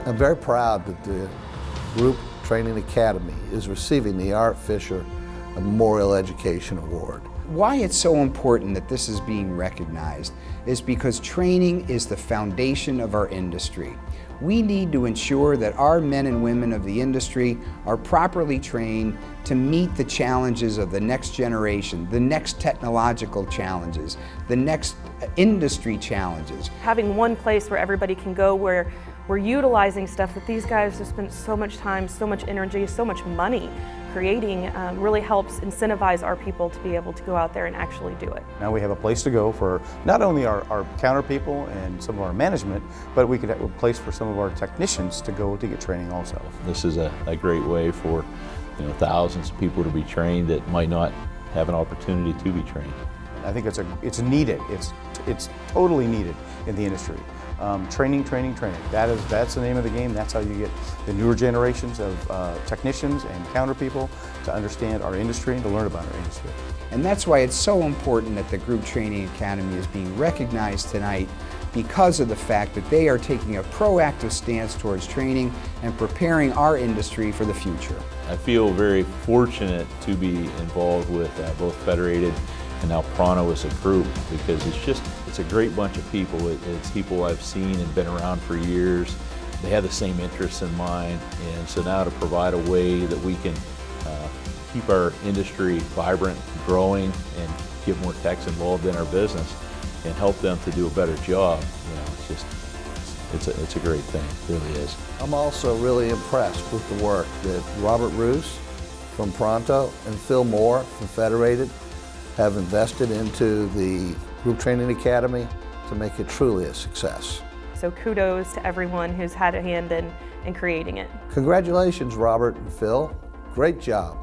I'm very proud that the Group Training Academy is receiving the Art Fisher Memorial Education Award. Why it's so important that this is being recognized is because training is the foundation of our industry. We need to ensure that our men and women of the industry are properly trained to meet the challenges of the next generation, the next technological challenges, the next industry challenges. Having one place where everybody can go where we're utilizing stuff that these guys have spent so much time, so much energy, so much money creating really helps incentivize our people to be able to go out there and actually do it. Now we have a place to go for not only our counter people and some of our management, but we could have a place for some of our technicians to go to get training also. This is a great way for thousands of people to be trained that might not have an opportunity to be trained. I think it's needed. It's totally needed in the industry. Training. That's the name of the game. That's how you get the newer generations of technicians and counter people to understand our industry and to learn about our industry. And that's why it's so important that the Group Training Academy is being recognized tonight, because of the fact that they are taking a proactive stance towards training and preparing our industry for the future. I feel very fortunate to be involved with both Federated and now Prano as a group, because it's a great bunch of people. It's people I've seen and been around for years. They have the same interests in mind, and so now to provide a way that we can keep our industry vibrant, growing, and get more techs involved in our business and help them to do a better job, it's a great thing, it really is. I'm also really impressed with the work that Robert Roos from Pronto and Phil Moore from Federated have invested into the Group Training Academy to make it truly a success. So kudos to everyone who's had a hand in creating it. Congratulations, Robert and Phil. Great job.